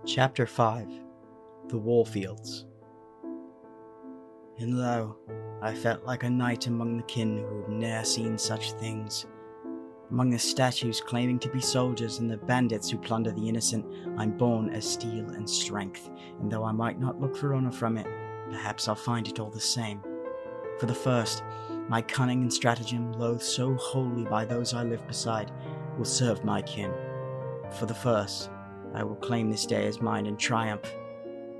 Chapter 5 The Wolfields. And lo, I felt like a knight among the kin who have ne'er seen such things. Among the statues claiming to be soldiers and the bandits who plunder the innocent, I'm born as steel and strength, and though I might not look for honor from it, perhaps I'll find it all the same. For the first, my cunning and stratagem, loathed so wholly by those I live beside, will serve my kin. For the first, I will claim this day as mine in triumph,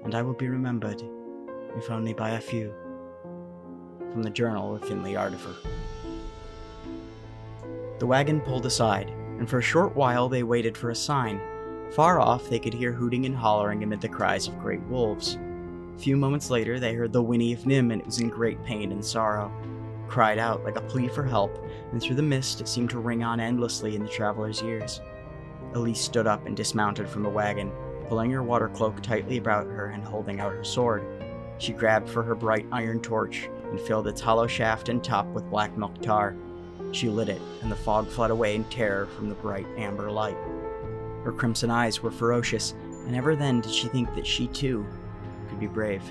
and I will be remembered, if only by a few. From the Journal of Findlay Artifer. The wagon pulled aside, and for a short while they waited for a sign. Far off they could hear hooting and hollering amid the cries of great wolves. A few moments later they heard the whinny of Nim, and it was in great pain and sorrow. It cried out like a plea for help, and through the mist it seemed to ring on endlessly in the traveler's ears. Elise stood up and dismounted from the wagon, pulling her water cloak tightly about her and holding out her sword. She grabbed for her bright iron torch and filled its hollow shaft and top with black milk tar. She lit it, and the fog fled away in terror from the bright amber light. Her crimson eyes were ferocious, and ever then did she think that she too could be brave.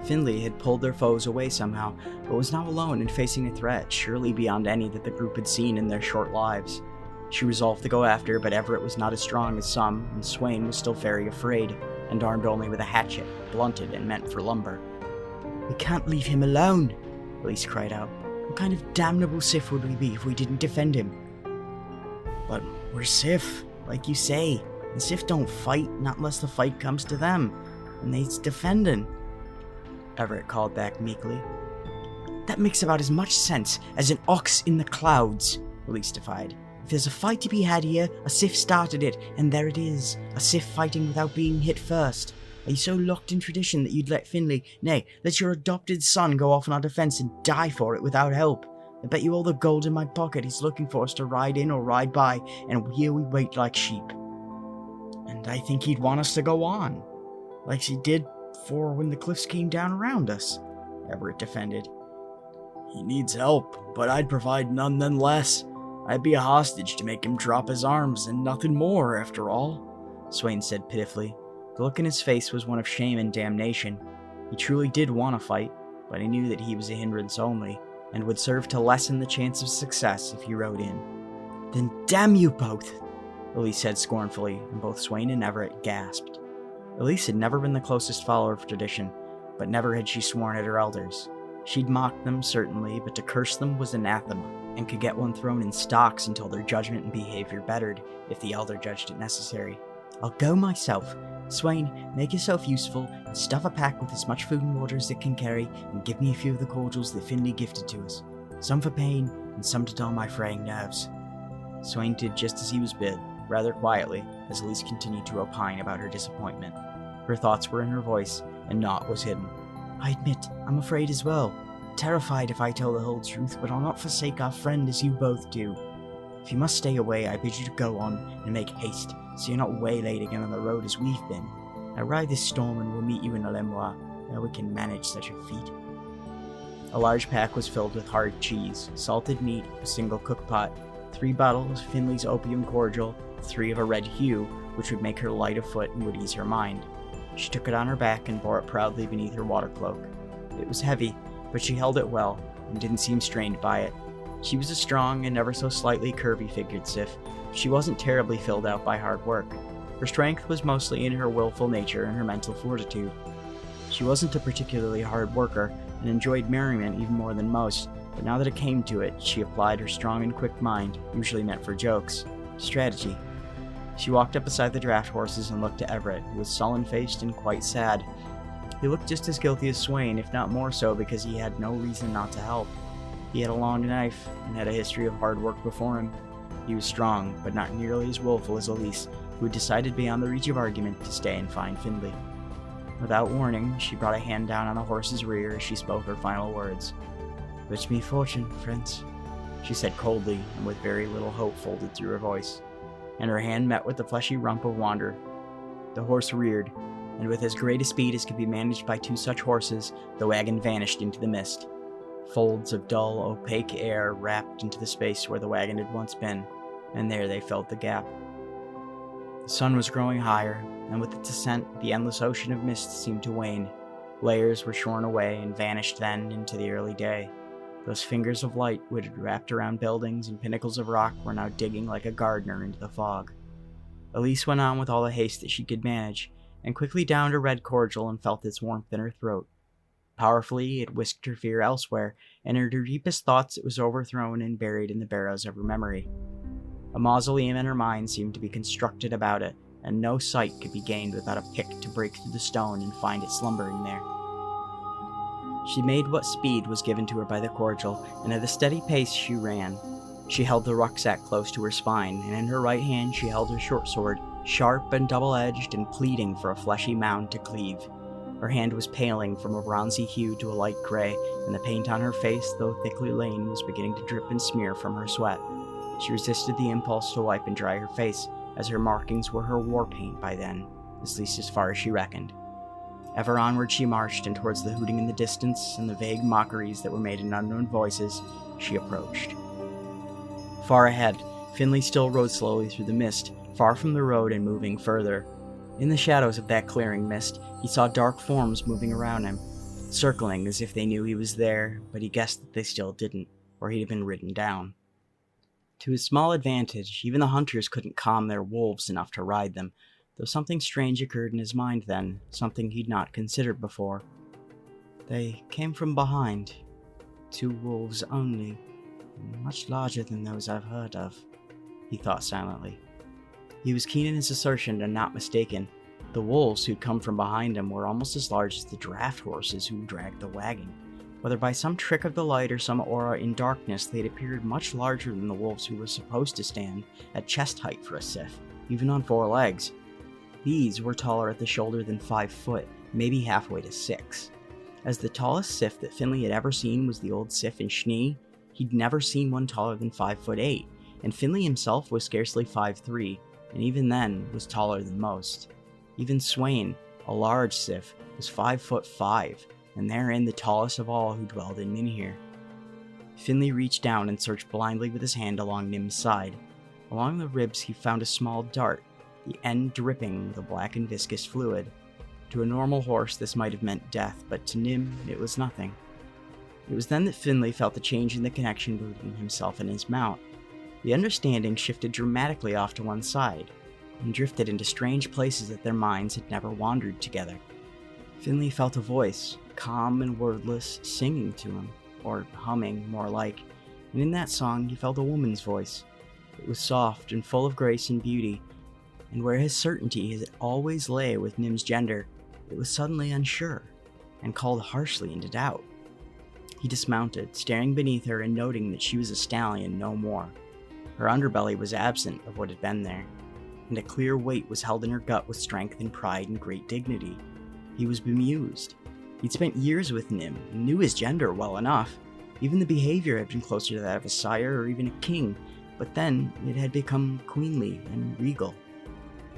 Findlay had pulled their foes away somehow, but was now alone and facing a threat surely beyond any that the group had seen in their short lives. She resolved to go after, but Everett was not as strong as some, and Swain was still very afraid, and armed only with a hatchet, blunted and meant for lumber. "We can't leave him alone," Elise cried out. "What kind of damnable Sith would we be if we didn't defend him?" "But we're Sith, like you say, and Sith don't fight, not unless the fight comes to them, and they's defending," Everett called back meekly. "That makes about as much sense as an ox in the clouds," Elise defied. "If there's a fight to be had here, a Sith started it, and there it is, a Sith fighting without being hit first. Are you so locked in tradition that you'd let Findlay, nay, let your adopted son go off on our defense and die for it without help? I bet you all the gold in my pocket he's looking for us to ride in or ride by, and here we wait like sheep." "And I think he'd want us to go on, like he did for when the cliffs came down around us," Everett defended. "He needs help, but I'd provide none nonetheless. I'd be a hostage to make him drop his arms and nothing more, after all," Swain said pitifully. The look in his face was one of shame and damnation. He truly did want to fight, but he knew that he was a hindrance only, and would serve to lessen the chance of success if he rode in. "Then damn you both," Elise said scornfully, and both Swain and Everett gasped. Elise had never been the closest follower of tradition, but never had she sworn at her elders. She'd mocked them, certainly, but to curse them was anathema, and could get one thrown in stocks until their judgment and behavior bettered, if the elder judged it necessary. "I'll go myself. Swain, make yourself useful, and stuff a pack with as much food and water as it can carry, and give me a few of the cordials that Findlay gifted to us. Some for pain, and some to dull my fraying nerves." Swain did just as he was bid, rather quietly, as Elise continued to opine about her disappointment. Her thoughts were in her voice, and naught was hidden. "I admit, I'm afraid as well. Terrified if I tell the whole truth, but I'll not forsake our friend as you both do. If you must stay away, I bid you to go on, and make haste, so you're not waylaid again on the road as we've been. Now ride this storm and we'll meet you in Alemois, where we can manage such a feat." A large pack was filled with hard cheese, salted meat, a single cook pot, 3 bottles of Findlay's opium cordial, 3 of a red hue, which would make her light of foot and would ease her mind. She took it on her back and bore it proudly beneath her water cloak. It was heavy, but she held it well, and didn't seem strained by it. She was a strong and ever so slightly curvy-figured Sith, but she wasn't terribly filled out by hard work. Her strength was mostly in her willful nature and her mental fortitude. She wasn't a particularly hard worker, and enjoyed merriment even more than most, but now that it came to it, she applied her strong and quick mind, usually meant for jokes, to strategy. She walked up beside the draft horses and looked to Everett, who was sullen-faced and quite sad. He looked just as guilty as Swain, if not more so, because he had no reason not to help. He had a long knife, and had a history of hard work before him. He was strong, but not nearly as willful as Elise, who had decided beyond the reach of argument to stay and find Findlay. Without warning, she brought a hand down on the horse's rear as she spoke her final words. "Wish me fortune, friends," she said coldly, and with very little hope folded through her voice. And her hand met with the fleshy rump of Wander. The horse reared, and with as great a speed as could be managed by 2 such horses, the wagon vanished into the mist. Folds of dull, opaque air wrapped into the space where the wagon had once been, and there they filled the gap. The sun was growing higher, and with its ascent, the endless ocean of mist seemed to wane. Layers were shorn away and vanished then into the early day. Those fingers of light which had wrapped around buildings and pinnacles of rock were now digging like a gardener into the fog. Elise went on with all the haste that she could manage, and quickly downed a red cordial and felt its warmth in her throat. Powerfully, it whisked her fear elsewhere, and in her deepest thoughts it was overthrown and buried in the barrows of her memory. A mausoleum in her mind seemed to be constructed about it, and no sight could be gained without a pick to break through the stone and find it slumbering there. She made what speed was given to her by the cordial, and at a steady pace she ran. She held the rucksack close to her spine, and in her right hand she held her short sword, sharp and double-edged and pleading for a fleshy mound to cleave. Her hand was paling from a bronzy hue to a light gray, and the paint on her face, though thickly lain, was beginning to drip and smear from her sweat. She resisted the impulse to wipe and dry her face, as her markings were her war paint by then, at least as far as she reckoned. Ever onward she marched, and towards the hooting in the distance and the vague mockeries that were made in unknown voices, she approached. Far ahead, Findlay still rode slowly through the mist, far from the road and moving further. In the shadows of that clearing mist, he saw dark forms moving around him, circling as if they knew he was there, but he guessed that they still didn't, or he'd have been ridden down. To his small advantage, even the hunters couldn't calm their wolves enough to ride them, though something strange occurred in his mind then, something he'd not considered before. They came from behind. 2 wolves only, much larger than those I've heard of, he thought silently. He was keen in his assertion and not mistaken. The wolves who'd come from behind him were almost as large as the draft horses who dragged the wagon. Whether by some trick of the light or some aura in darkness, they'd appeared much larger than the wolves who were supposed to stand at chest height for a sif, even on 4 legs. These were taller at the shoulder than 5 foot, maybe halfway to 6. As the tallest sif that Findlay had ever seen was the old sif in Schnee, he'd never seen one taller than 5'8", and Findlay himself was scarcely 5'3", and even then was taller than most. Even Swain, a large sif, was 5'5", and therein the tallest of all who dwelled in Minhir. Findlay reached down and searched blindly with his hand along Nim's side. Along the ribs he found a small dart, the end dripping with a black and viscous fluid. To a normal horse this might have meant death, but to Nim it was nothing. It was then that Findlay felt a change in the connection between himself and his mount. The understanding shifted dramatically off to one side, and drifted into strange places that their minds had never wandered together. Findlay felt a voice, calm and wordless, singing to him, or humming, more like, and in that song he felt a woman's voice. It was soft and full of grace and beauty, and where his certainty as it always lay with Nim's gender, it was suddenly unsure, and called harshly into doubt. He dismounted, staring beneath her and noting that she was a stallion no more. Her underbelly was absent of what had been there, and a clear weight was held in her gut with strength and pride and great dignity. He was bemused. He'd spent years with Nim and knew his gender well enough. Even the behavior had been closer to that of a sire or even a king, but then it had become queenly and regal.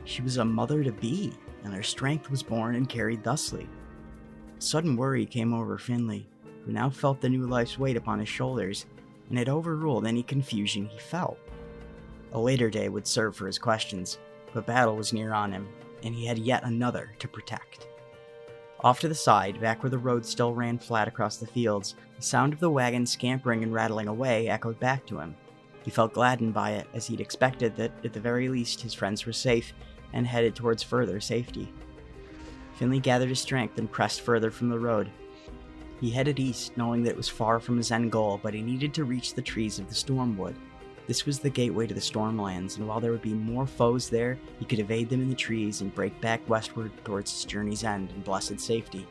She was a mother-to-be, and her strength was born and carried thusly. A sudden worry came over Findlay, who now felt the new life's weight upon his shoulders, and it overruled any confusion he felt. A later day would serve for his questions, but battle was near on him, and he had yet another to protect. Off to the side, back where the road still ran flat across the fields, the sound of the wagon scampering and rattling away echoed back to him. He felt gladdened by it, as he'd expected that, at the very least, his friends were safe, and headed towards further safety. Findlay gathered his strength and pressed further from the road. He headed east, knowing that it was far from his end goal, but he needed to reach the trees of the Stormwood. This was the gateway to the Stormlands, and while there would be more foes there, he could evade them in the trees and break back westward towards his journey's end in blessed safety.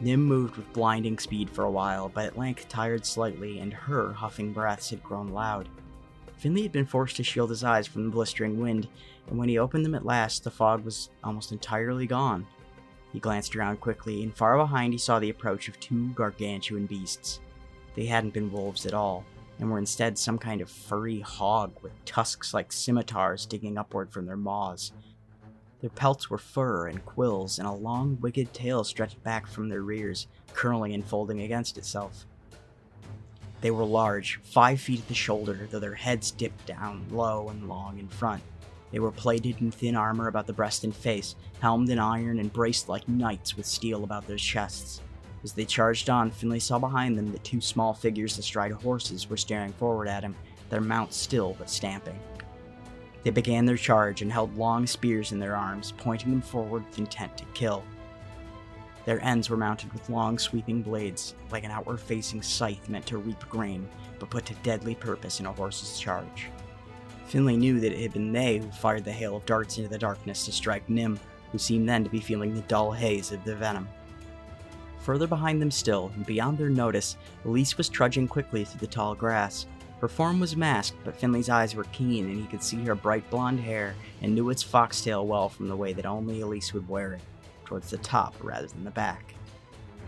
Nim moved with blinding speed for a while, but at length tired slightly, and her huffing breaths had grown loud. Findlay had been forced to shield his eyes from the blistering wind, and when he opened them at last, the fog was almost entirely gone. He glanced around quickly, and far behind he saw the approach of 2 gargantuan beasts. They hadn't been wolves at all, and were instead some kind of furry hog with tusks like scimitars sticking upward from their maws. Their pelts were fur and quills, and a long, wicked tail stretched back from their rears, curling and folding against itself. They were large, 5 feet at the shoulder, though their heads dipped down, low and long in front. They were plated in thin armor about the breast and face, helmed in iron and braced like knights with steel about their chests. As they charged on, Findlay saw behind them that two small figures astride horses were staring forward at him, their mounts still but stamping. They began their charge and held long spears in their arms, pointing them forward with intent to kill. Their ends were mounted with long sweeping blades, like an outward-facing scythe meant to reap grain, but put to deadly purpose in a horse's charge. Findlay knew that it had been they who fired the hail of darts into the darkness to strike Nim, who seemed then to be feeling the dull haze of the venom. Further behind them still, and beyond their notice, Elise was trudging quickly through the tall grass. Her form was masked, but Findlay's eyes were keen, and he could see her bright blonde hair and knew its foxtail well from the way that only Elise would wear it, towards the top rather than the back.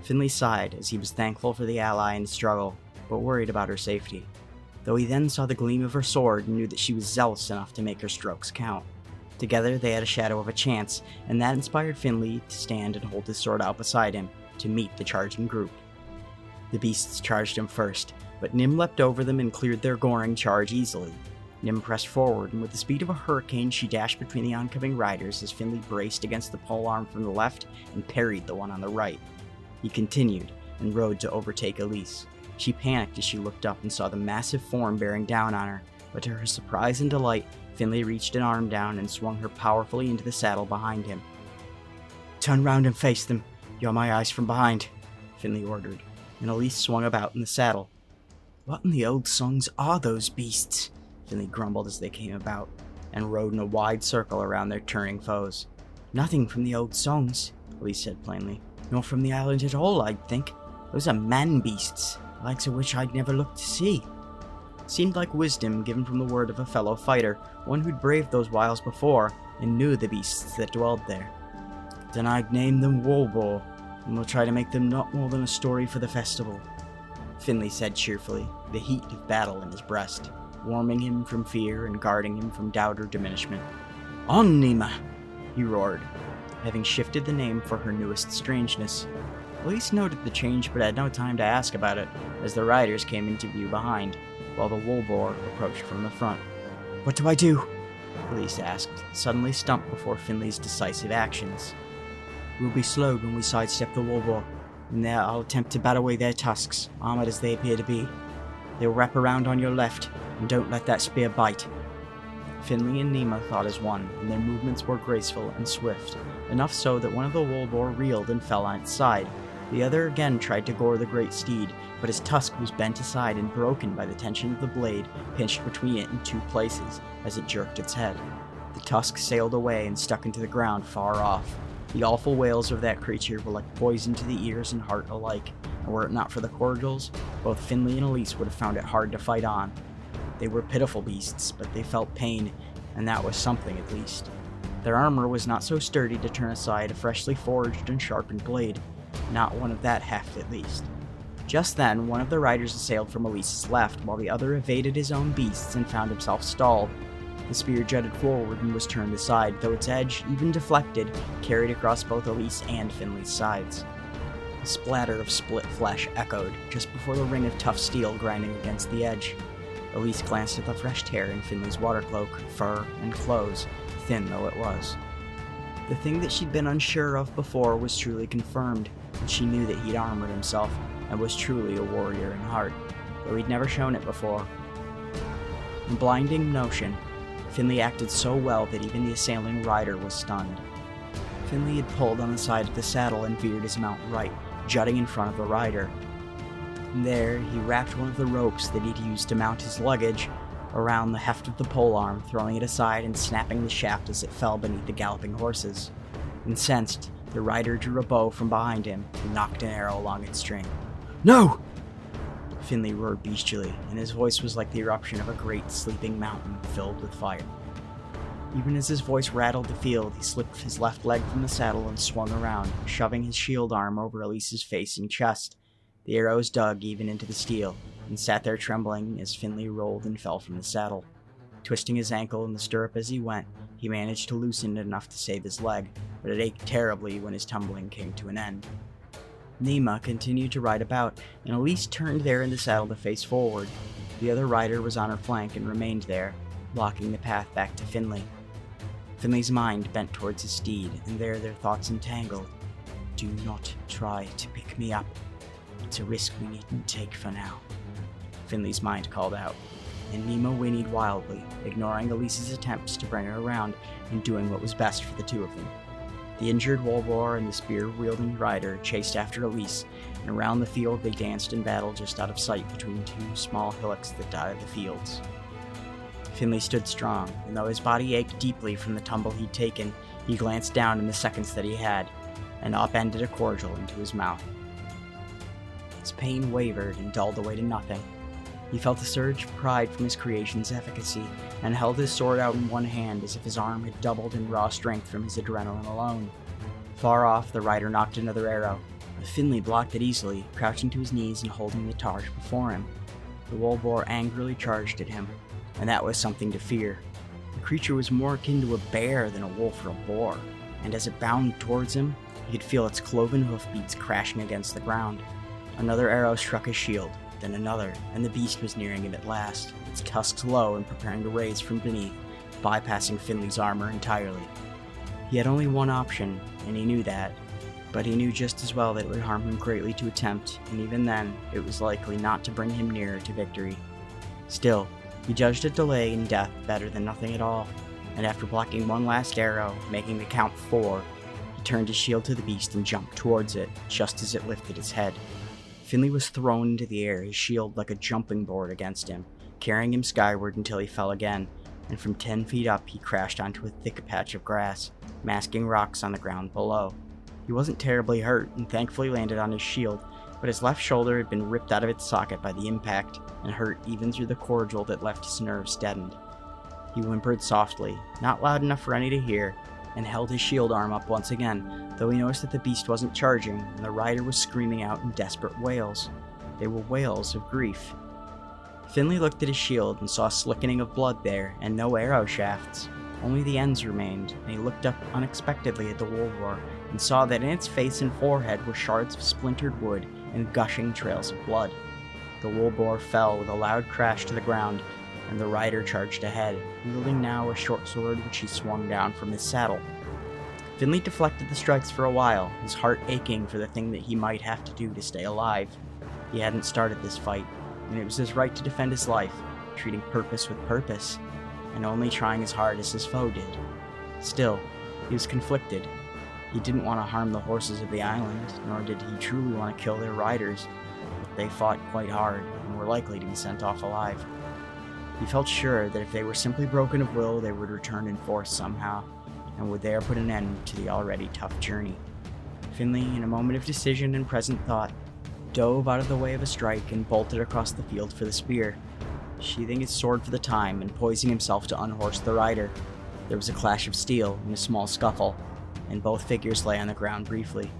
Findlay sighed as he was thankful for the ally in the struggle, but worried about her safety, though he then saw the gleam of her sword and knew that she was zealous enough to make her strokes count. Together they had a shadow of a chance, and that inspired Findlay to stand and hold his sword out beside him to meet the charging group. The beasts charged him first, but Nim leapt over them and cleared their goring charge easily. Nim pressed forward, and with the speed of a hurricane she dashed between the oncoming riders as Findlay braced against the polearm from the left and parried the one on the right. He continued, and rode to overtake Elise. She panicked as she looked up and saw the massive form bearing down on her, but to her surprise and delight, Findlay reached an arm down and swung her powerfully into the saddle behind him. "Turn round and face them. You're my eyes from behind," Findlay ordered, and Elise swung about in the saddle. "What in the old songs are those beasts?" Findlay grumbled as they came about, and rode in a wide circle around their turning foes. "Nothing from the old songs," Elise said plainly. "Nor from the island at all, I'd think. Those are man-beasts, the likes of which I'd never look to see." It seemed like wisdom given from the word of a fellow fighter, one who'd braved those wilds before, and knew the beasts that dwelled there. "Then I'd name them Wolboar, and we'll try to make them not more than a story for the festival," Findlay said cheerfully, the heat of battle in his breast, warming him from fear and guarding him from doubt or diminishment. "On, Nima!" he roared, having shifted the name for her newest strangeness. Elise noted the change but had no time to ask about it, as the riders came into view behind, while the Wolboar approached from the front. "What do I do?" Elise asked, suddenly stumped before Findlay's decisive actions. "We'll be slow when we sidestep the Wolboar, and there I'll attempt to bat away their tusks, armored as they appear to be. They'll wrap around on your left, and don't let that spear bite." Findlay and Nima thought as one, and their movements were graceful and swift, enough so that one of the Wolboar reeled and fell on its side. The other again tried to gore the great steed, but his tusk was bent aside and broken by the tension of the blade pinched between it in two places as it jerked its head. The tusk sailed away and stuck into the ground far off. The awful wails of that creature were like poison to the ears and heart alike, and were it not for the cordials, both Findlay and Elise would have found it hard to fight on. They were pitiful beasts, but they felt pain, and that was something at least. Their armor was not so sturdy to turn aside a freshly forged and sharpened blade, not one of that heft at least. Just then, one of the riders assailed from Elise's left, while the other evaded his own beasts and found himself stalled. The spear jutted forward and was turned aside, though its edge, even deflected, carried across both Elise and Findlay's sides. The splatter of split flesh echoed, just before the ring of tough steel grinding against the edge. Elise glanced at the fresh tear in Findlay's water cloak, fur, and clothes, thin though it was. The thing that she'd been unsure of before was truly confirmed, and she knew that he'd armored himself, and was truly a warrior in heart, though he'd never shown it before. In blinding notion, Findlay acted so well that even the assailing rider was stunned. Findlay had pulled on the side of the saddle and veered his mount right, jutting in front of the rider. And there, he wrapped one of the ropes that he'd used to mount his luggage around the heft of the polearm, throwing it aside and snapping the shaft as it fell beneath the galloping horses. Incensed, the rider drew a bow from behind him and knocked an arrow along its string. "No!" Findlay roared bestially, and his voice was like the eruption of a great sleeping mountain filled with fire. Even as his voice rattled the field, he slipped his left leg from the saddle and swung around, shoving his shield arm over Elise's face and chest. The arrows dug even into the steel, and sat there trembling as Findlay rolled and fell from the saddle. Twisting his ankle in the stirrup as he went, he managed to loosen it enough to save his leg, but it ached terribly when his tumbling came to an end. Nima continued to ride about, and Elise turned there in the saddle to face forward. The other rider was on her flank and remained there, blocking the path back to Findlay. Findlay's mind bent towards his steed, and there their thoughts entangled. Do not try to pick me up. It's a risk we needn't take for now, Findlay's mind called out, and Nima whinnied wildly, ignoring Elise's attempts to bring her around and doing what was best for the two of them. The injured Wolboar and the spear-wielding rider chased after Elise, and around the field they danced in battle just out of sight between two small hillocks that dotted the fields. Findlay stood strong, and though his body ached deeply from the tumble he'd taken, he glanced down in the seconds that he had, and upended a cordial into his mouth. His pain wavered and dulled away to nothing. He felt a surge of pride from his creation's efficacy, and held his sword out in one hand as if his arm had doubled in raw strength from his adrenaline alone. Far off, the rider knocked another arrow, but Findlay blocked it easily, crouching to his knees and holding the targe before him. The Wolboar angrily charged at him, and that was something to fear. The creature was more akin to a bear than a wolf or a boar, and as it bounded towards him, he could feel its cloven hoofbeats crashing against the ground. Another arrow struck his shield, then another, and the beast was nearing him at last, its tusks low and preparing to raise from beneath, bypassing Findlay's armor entirely. He had only one option, and he knew that, but he knew just as well that it would harm him greatly to attempt, and even then, it was likely not to bring him nearer to victory. Still, he judged a delay in death better than nothing at all, and after blocking one last arrow, making the count 4, he turned his shield to the beast and jumped towards it, just as it lifted its head. Findlay was thrown into the air, his shield like a jumping board against him, carrying him skyward until he fell again, and from 10 feet up he crashed onto a thick patch of grass, masking rocks on the ground below. He wasn't terribly hurt, and thankfully landed on his shield, but his left shoulder had been ripped out of its socket by the impact, and hurt even through the cordial that left his nerves deadened. He whimpered softly, not loud enough for any to hear, and held his shield arm up once again, though he noticed that the beast wasn't charging, and the rider was screaming out in desperate wails. They were wails of grief. Findlay looked at his shield and saw a slickening of blood there, and no arrow shafts. Only the ends remained, and he looked up unexpectedly at the Wolboar, and saw that in its face and forehead were shards of splintered wood and gushing trails of blood. The Wolboar fell with a loud crash to the ground, and the rider charged ahead, wielding now a short sword which he swung down from his saddle. Findlay deflected the strikes for a while, his heart aching for the thing that he might have to do to stay alive. He hadn't started this fight, and it was his right to defend his life, treating purpose with purpose, and only trying as hard as his foe did. Still, he was conflicted. He didn't want to harm the horses of the island, nor did he truly want to kill their riders, but they fought quite hard, and were likely to be sent off alive. He felt sure that if they were simply broken of will, they would return in force somehow, and would there put an end to the already tough journey. Findlay, in a moment of decision and present thought, dove out of the way of a strike and bolted across the field for the spear, sheathing his sword for the time and poising himself to unhorse the rider. There was a clash of steel and a small scuffle, and both figures lay on the ground briefly.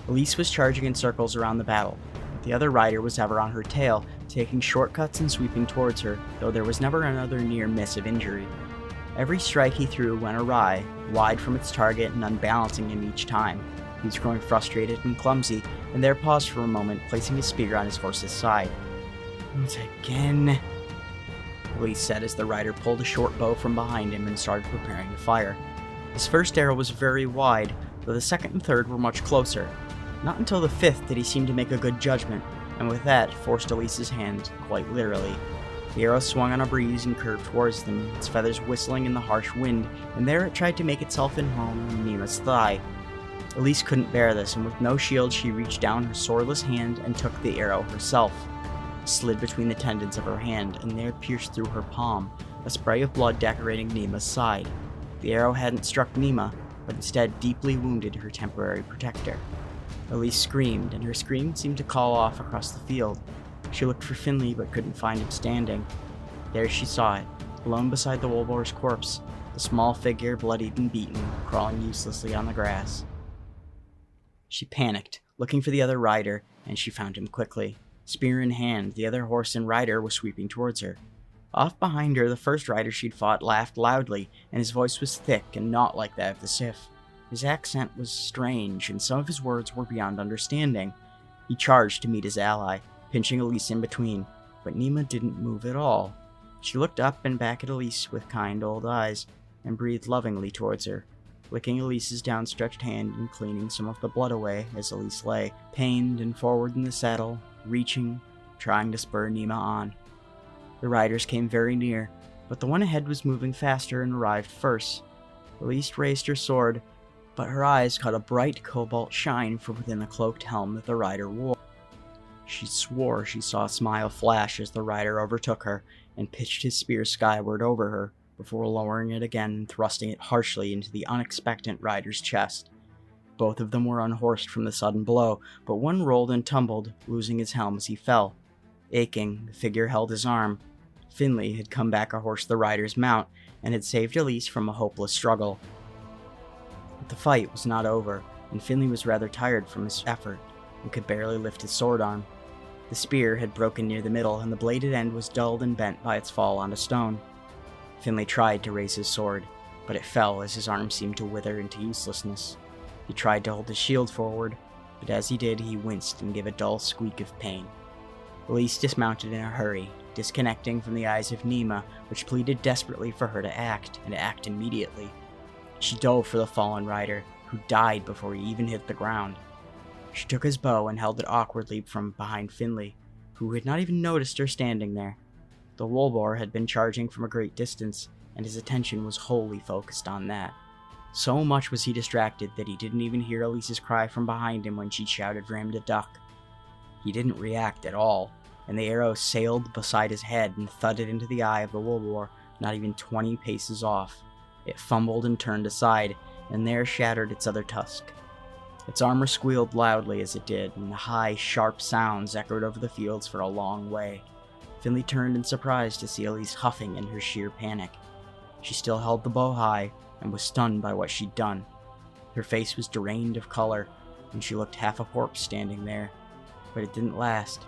Elise was charging in circles around the battle, but the other rider was ever on her tail, taking shortcuts and sweeping towards her, though there was never another near miss of injury. Every strike he threw went awry, wide from its target and unbalancing him each time. He was growing frustrated and clumsy, and there paused for a moment, placing his spear on his horse's side. "Not again," Elise said as the rider pulled a short bow from behind him and started preparing to fire. His first arrow was very wide, though the second and third were much closer. Not until the fifth did he seem to make a good judgment, and with that forced Elise's hand, quite literally. The arrow swung on a breeze and curved towards them, its feathers whistling in the harsh wind, and there it tried to make itself in home on Nima's thigh. Elise couldn't bear this, and with no shield she reached down her swordless hand and took the arrow herself. It slid between the tendons of her hand, and there pierced through her palm, a spray of blood decorating Nima's side. The arrow hadn't struck Nima, but instead deeply wounded her temporary protector. Elise screamed, and her scream seemed to call off across the field. She looked for Findlay, but couldn't find him standing. There she saw it, alone beside the Wolboar's corpse, the small figure bloodied and beaten, crawling uselessly on the grass. She panicked, looking for the other rider, and she found him quickly. Spear in hand, the other horse and rider was sweeping towards her. Off behind her, the first rider she'd fought laughed loudly, and his voice was thick and not like that of the Sith. His accent was strange, and some of his words were beyond understanding. He charged to meet his ally, pinching Elise in between, but Nima didn't move at all. She looked up and back at Elise with kind old eyes, and breathed lovingly towards her, licking Elise's downstretched hand and cleaning some of the blood away as Elise lay, pained and forward in the saddle, reaching, trying to spur Nima on. The riders came very near, but the one ahead was moving faster and arrived first. Elise raised her sword, but her eyes caught a bright cobalt shine from within the cloaked helm that the rider wore. She swore she saw a smile flash as the rider overtook her and pitched his spear skyward over her, before lowering it again and thrusting it harshly into the unexpectant rider's chest. Both of them were unhorsed from the sudden blow, but one rolled and tumbled, losing his helm as he fell. Aching, the figure held his arm. Findlay had come back ahorse the rider's mount, and had saved Elise from a hopeless struggle. But the fight was not over, and Findlay was rather tired from his effort, and could barely lift his sword arm. The spear had broken near the middle, and the bladed end was dulled and bent by its fall on a stone. Findlay tried to raise his sword, but it fell as his arm seemed to wither into uselessness. He tried to hold his shield forward, but as he did, he winced and gave a dull squeak of pain. Elise dismounted in a hurry, disconnecting from the eyes of Nima, which pleaded desperately for her to act, and to act immediately. She dove for the fallen rider, who died before he even hit the ground. She took his bow and held it awkwardly from behind Findlay, who had not even noticed her standing there. The wool-boar had been charging from a great distance, and his attention was wholly focused on that. So much was he distracted that he didn't even hear Elise's cry from behind him when she shouted for him to duck. He didn't react at all, and the arrow sailed beside his head and thudded into the eye of the wool-boar, not even 20 paces off. It fumbled and turned aside, and there shattered its other tusk. Its armor squealed loudly as it did, and the high, sharp sounds echoed over the fields for a long way. Findlay turned in surprise to see Elise huffing in her sheer panic. She still held the bow high, and was stunned by what she'd done. Her face was drained of color, and she looked half a corpse standing there. But it didn't last.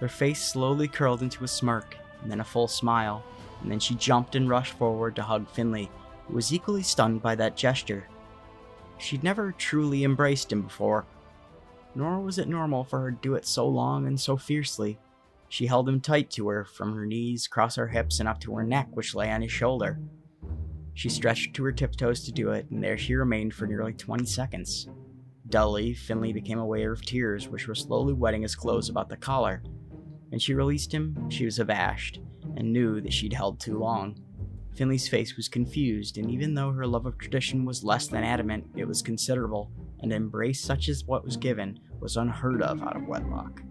Her face slowly curled into a smirk, and then a full smile, and then she jumped and rushed forward to hug Findlay, who was equally stunned by that gesture. She'd never truly embraced him before, nor was it normal for her to do it so long and so fiercely. She held him tight to her, from her knees, across her hips, and up to her neck, which lay on his shoulder. She stretched to her tiptoes to do it, and there she remained for nearly 20 seconds. Dully, Findlay became aware of tears, which were slowly wetting his clothes about the collar. When she released him, she was abashed, and knew that she'd held too long. Findlay's face was confused, and even though her love of tradition was less than adamant, it was considerable, and to embrace such as what was given was unheard of out of wedlock.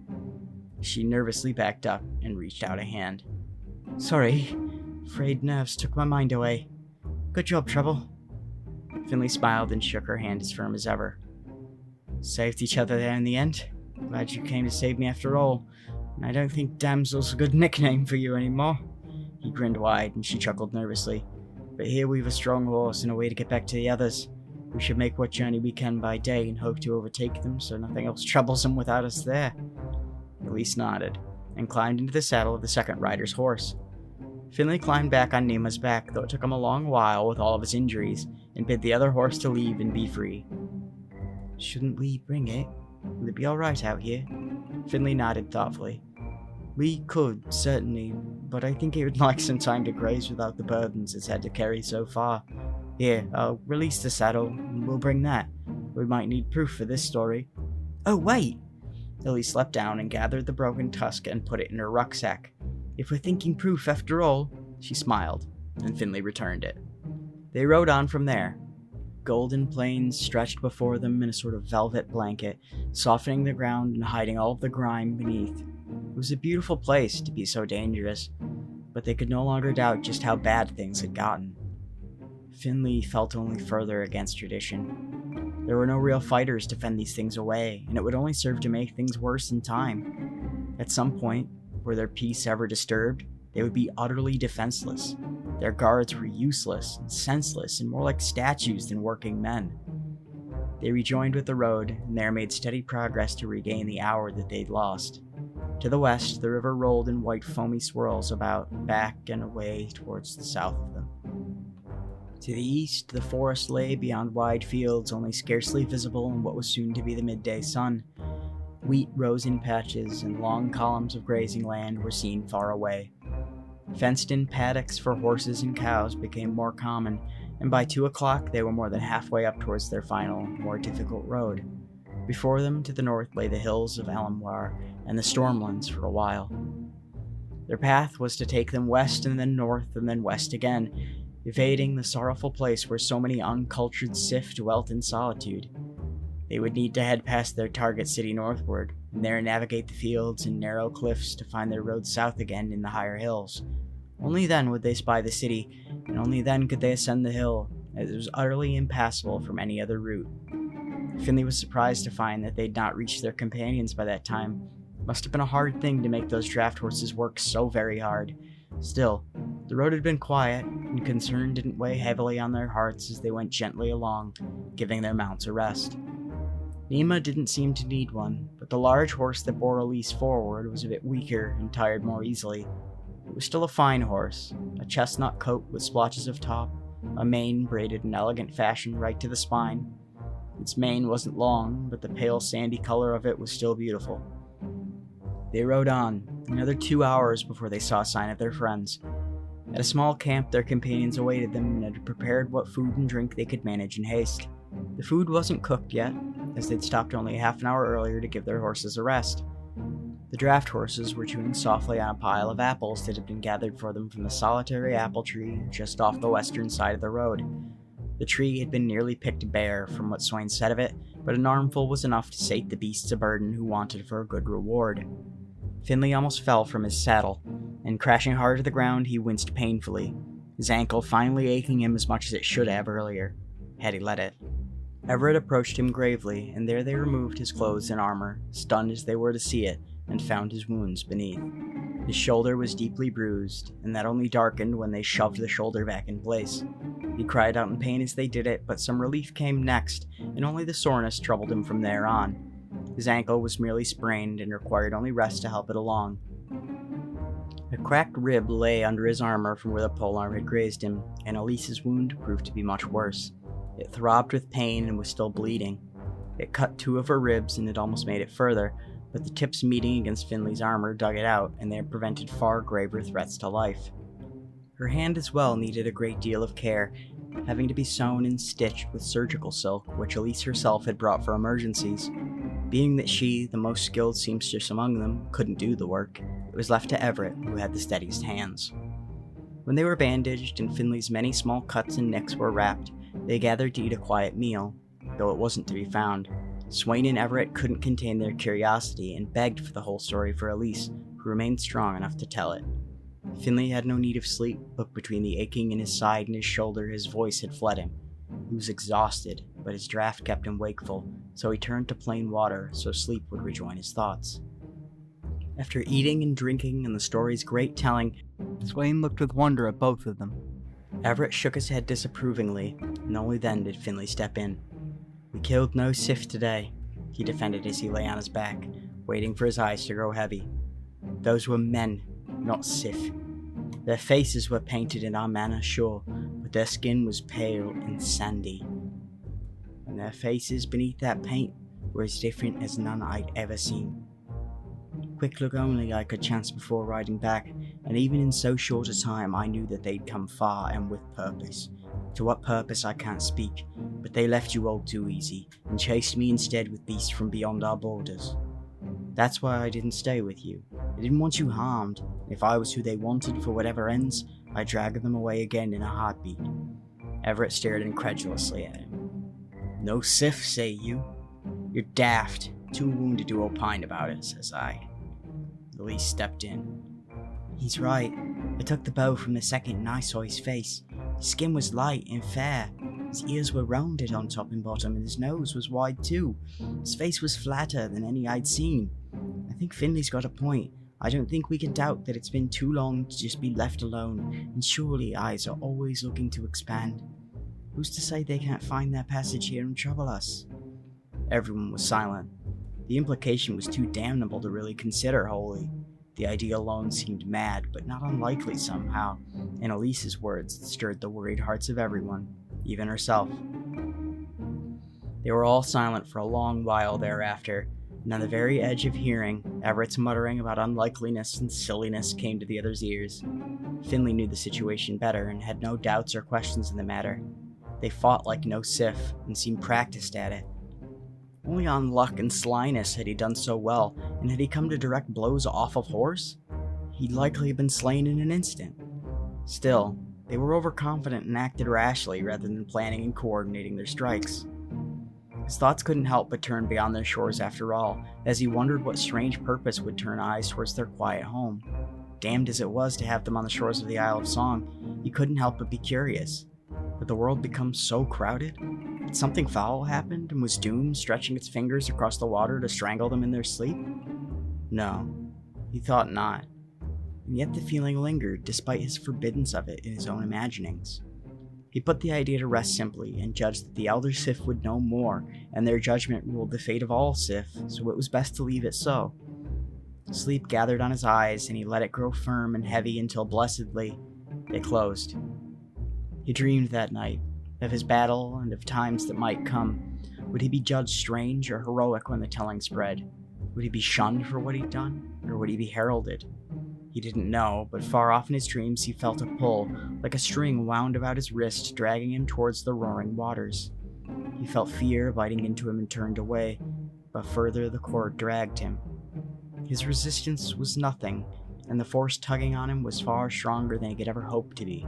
She nervously backed up and reached out a hand. "Sorry, afraid nerves took my mind away. Good job, Trouble." Findlay smiled and shook her hand as firm as ever. "Saved each other there in the end. Glad you came to save me after all, and I don't think damsel's a good nickname for you anymore." He grinned wide, and she chuckled nervously. "But here we've a strong horse and a way to get back to the others. We should make what journey we can by day and hope to overtake them so nothing else troubles them without us there." Elise nodded, and climbed into the saddle of the second rider's horse. Findlay climbed back on Nima's back, though it took him a long while with all of his injuries, and bid the other horse to leave and be free. "Shouldn't we bring it? Will it be alright out here?" Findlay nodded thoughtfully. "We could, certainly, but I think it would like some time to graze without the burdens it's had to carry so far. Here, I'll release the saddle, and we'll bring that. We might need proof for this story." "Oh, wait!" Elise leapt down and gathered the broken tusk and put it in her rucksack. "If we're thinking proof after all," she smiled, and Findlay returned it. They rode on from there. Golden plains stretched before them in a sort of velvet blanket, softening the ground and hiding all of the grime beneath. It was a beautiful place to be so dangerous, but they could no longer doubt just how bad things had gotten. Findlay felt only further against tradition. There were no real fighters to fend these things away, and it would only serve to make things worse in time. At some point, were their peace ever disturbed, they would be utterly defenseless. Their guards were useless and senseless and more like statues than working men. They rejoined with the road, and there made steady progress to regain the hour that they'd lost. To the west, the river rolled in white foamy swirls about, back and away towards the south of them. To the east, the forest lay beyond wide fields, only scarcely visible in what was soon to be the midday sun. Wheat rose in patches, and long columns of grazing land were seen far away. Fenced-in paddocks for horses and cows became more common, and by 2 o'clock they were more than halfway up towards their final, more difficult road. Before them, to the north, lay the hills of Alamwar and the Stormlands for a while. Their path was to take them west and then north and then west again, evading the sorrowful place where so many uncultured Sith dwelt in solitude. They would need to head past their target city northward, and there navigate the fields and narrow cliffs to find their road south again in the higher hills. Only then would they spy the city, and only then could they ascend the hill, as it was utterly impassable from any other route. Findlay was surprised to find that they'd not reached their companions by that time. It must have been a hard thing to make those draft horses work so very hard. Still, the road had been quiet, and concern didn't weigh heavily on their hearts as they went gently along, giving their mounts a rest. Nima didn't seem to need one, but the large horse that bore Elise forward was a bit weaker and tired more easily. It was still a fine horse, a chestnut coat with splotches of top, a mane braided in elegant fashion right to the spine. Its mane wasn't long, but the pale sandy color of it was still beautiful. They rode on, another 2 hours before they saw a sign of their friends. At a small camp, their companions awaited them and had prepared what food and drink they could manage in haste. The food wasn't cooked yet, as they'd stopped only half an hour earlier to give their horses a rest. The draft horses were chewing softly on a pile of apples that had been gathered for them from the solitary apple tree just off the western side of the road. The tree had been nearly picked bare, from what Swain said of it, but an armful was enough to sate the beasts of burden who wanted for a good reward. Findlay almost fell from his saddle, and crashing hard to the ground, he winced painfully, his ankle finally aching him as much as it should have earlier, had he let it. Everett approached him gravely, and there they removed his clothes and armor, stunned as they were to see it, and found his wounds beneath. His shoulder was deeply bruised, and that only darkened when they shoved the shoulder back in place. He cried out in pain as they did it, but some relief came next, and only the soreness troubled him from there on. His ankle was merely sprained and required only rest to help it along. A cracked rib lay under his armor from where the polearm had grazed him, and Elise's wound proved to be much worse. It throbbed with pain and was still bleeding. It cut 2 of her ribs and it almost made it further, but the tips meeting against Findlay's armor dug it out, and they had prevented far graver threats to life. Her hand as well needed a great deal of care, having to be sewn and stitched with surgical silk, which Elise herself had brought for emergencies. Being that she, the most skilled seamstress among them, couldn't do the work, it was left to Everett, who had the steadiest hands. When they were bandaged and Findlay's many small cuts and nicks were wrapped, they gathered to eat a quiet meal, though it wasn't to be found. Swain and Everett couldn't contain their curiosity and begged for the whole story for Elise, who remained strong enough to tell it. Findlay had no need of sleep, but between the aching in his side and his shoulder, his voice had fled him. He was exhausted, but his draught kept him wakeful, so he turned to plain water so sleep would rejoin his thoughts. After eating and drinking and the story's great telling, Swain looked with wonder at both of them. Everett shook his head disapprovingly, and only then did Findlay step in. "We killed no Sith today," he defended as he lay on his back, waiting for his eyes to grow heavy. "Those were men, not Sith. Their faces were painted in our manner, sure, but their skin was pale and sandy. And their faces beneath that paint were as different as none I'd ever seen. Quick look only I could chance before riding back, and even in so short a time I knew that they'd come far and with purpose. To what purpose I can't speak, but they left you all too easy, and chased me instead with beasts from beyond our borders. That's why I didn't stay with you. I didn't want you harmed. If I was who they wanted for whatever ends, I'd drag them away again in a heartbeat." Everett stared incredulously at him. "No Sith, say you? You're daft, too wounded to opine about it," says I. Elise stepped in. "He's right. I took the bow from the second and I saw his face. His skin was light and fair. His ears were rounded on top and bottom, and his nose was wide too. His face was flatter than any I'd seen. I think Findlay's got a point. I don't think we can doubt that it's been too long to just be left alone, and surely eyes are always looking to expand. Who's to say they can't find their passage here and trouble us?" Everyone was silent. The implication was too damnable to really consider wholly. The idea alone seemed mad, but not unlikely somehow, and Elise's words stirred the worried hearts of everyone, even herself. They were all silent for a long while thereafter, and on the very edge of hearing, Everett's muttering about unlikeliness and silliness came to the other's ears. Findlay knew the situation better and had no doubts or questions in the matter. They fought like no Sith and seemed practiced at it. Only on luck and slyness had he done so well, and had he come to direct blows off of horse, he'd likely been slain in an instant. Still, they were overconfident and acted rashly rather than planning and coordinating their strikes. His thoughts couldn't help but turn beyond their shores after all, as he wondered what strange purpose would turn eyes towards their quiet home. Damned as it was to have them on the shores of the Isle of Song, he couldn't help but be curious. Had the world become so crowded? Had something foul happened and was doomed, stretching its fingers across the water to strangle them in their sleep? No, he thought not. And yet the feeling lingered despite his forbiddance of it in his own imaginings. He put the idea to rest simply and judged that the Elder Sith would know more, and their judgment ruled the fate of all Sith, so it was best to leave it so. Sleep gathered on his eyes, and he let it grow firm and heavy until, blessedly, it closed. He dreamed that night, of his battle and of times that might come. Would he be judged strange or heroic when the telling spread? Would he be shunned for what he'd done, or would he be heralded? He didn't know, but far off in his dreams he felt a pull, like a string wound about his wrist, dragging him towards the roaring waters. He felt fear biting into him and turned away, but further the cord dragged him. His resistance was nothing, and the force tugging on him was far stronger than he could ever hope to be.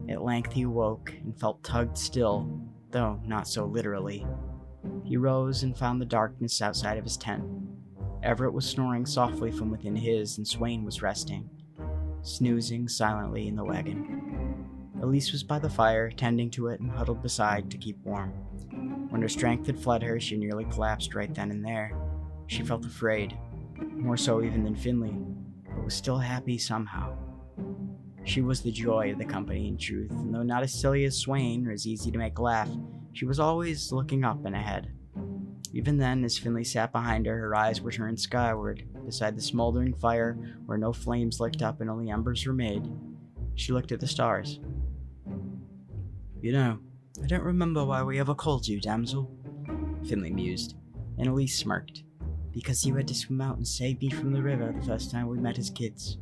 At length he awoke and felt tugged still, though not so literally. He rose and found the darkness outside of his tent. Everett was snoring softly from within his, and Swain was resting, snoozing silently in the wagon. Elise was by the fire, tending to it and huddled beside to keep warm. When her strength had fled her, she nearly collapsed right then and there. She felt afraid, more so even than Findlay, but was still happy somehow. She was the joy of the company in truth, and though not as silly as Swain or as easy to make laugh, she was always looking up and ahead. Even then, as Findlay sat behind her, her eyes were turned skyward, beside the smoldering fire where no flames licked up and only embers were made. She looked at the stars. "You know, I don't remember why we ever called you, damsel," Findlay mused, and Elise smirked. "Because you had to swim out and save me from the river the first time we met as kids."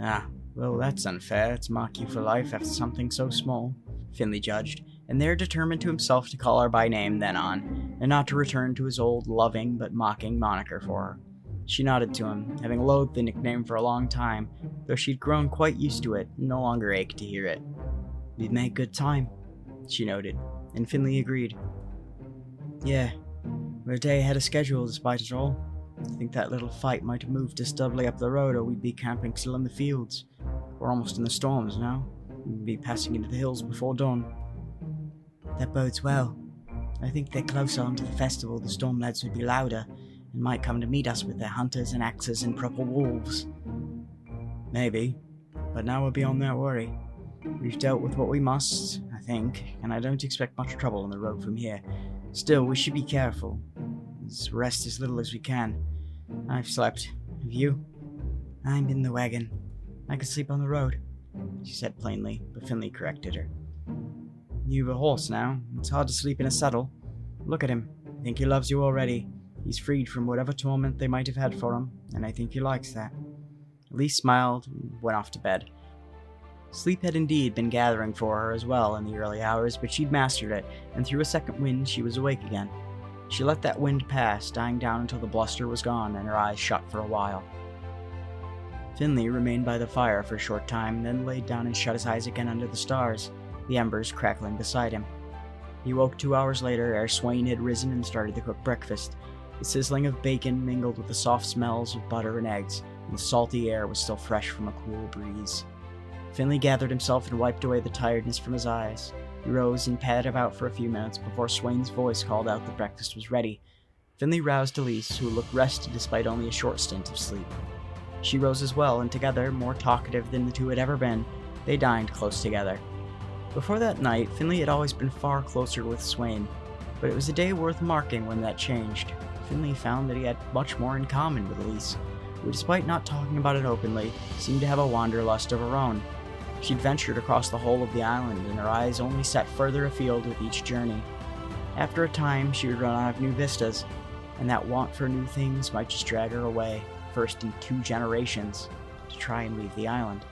"Ah, well, that's unfair to mark you for life after something so small," Findlay judged, and there determined to himself to call her by name then on, and not to return to his old loving but mocking moniker for her. She nodded to him, having loathed the nickname for a long time, though she'd grown quite used to it and no longer ached to hear it. "We've made good time," she noted, and Findlay agreed. "Yeah, we're a day ahead of schedule despite it all. I think that little fight might have moved us doubly up the road, or we'd be camping still in the fields. We're almost in the storms now. We'd be passing into the hills before dawn." "That bodes well. I think they're closer onto the festival. The Stormlands would be louder, and might come to meet us with their hunters and axes and proper wolves." "Maybe, but now we're beyond that worry. We've dealt with what we must, I think, and I don't expect much trouble on the road from here. Still, we should be careful. Let's rest as little as we can. I've slept. Have you?" "I'm in the wagon. I could sleep on the road," she said plainly, but Findlay corrected her. "You've a horse now. It's hard to sleep in a saddle. Look at him. I think he loves you already. He's freed from whatever torment they might have had for him, and I think he likes that." Elise smiled and went off to bed. Sleep had indeed been gathering for her as well in the early hours, but she'd mastered it, and through a second wind she was awake again. She let that wind pass, dying down until the bluster was gone and her eyes shut for a while. Findlay remained by the fire for a short time, then laid down and shut his eyes again under the stars, the embers crackling beside him. He woke 2 hours later ere Swain had risen and started to cook breakfast. The sizzling of bacon mingled with the soft smells of butter and eggs, and the salty air was still fresh from a cool breeze. Findlay gathered himself and wiped away the tiredness from his eyes. He rose and padded about for a few minutes before Swain's voice called out that breakfast was ready. Findlay roused Elise, who looked rested despite only a short stint of sleep. She rose as well, and together, more talkative than the two had ever been, they dined close together. Before that night, Findlay had always been far closer with Swain, but it was a day worth marking when that changed. Findlay found that he had much more in common with Elise, who, despite not talking about it openly, seemed to have a wanderlust of her own. She'd ventured across the whole of the island, and her eyes only set further afield with each journey. After a time, she would run out of new vistas. and that want for new things might just drag her away, first in 2 generations, to try and leave the island.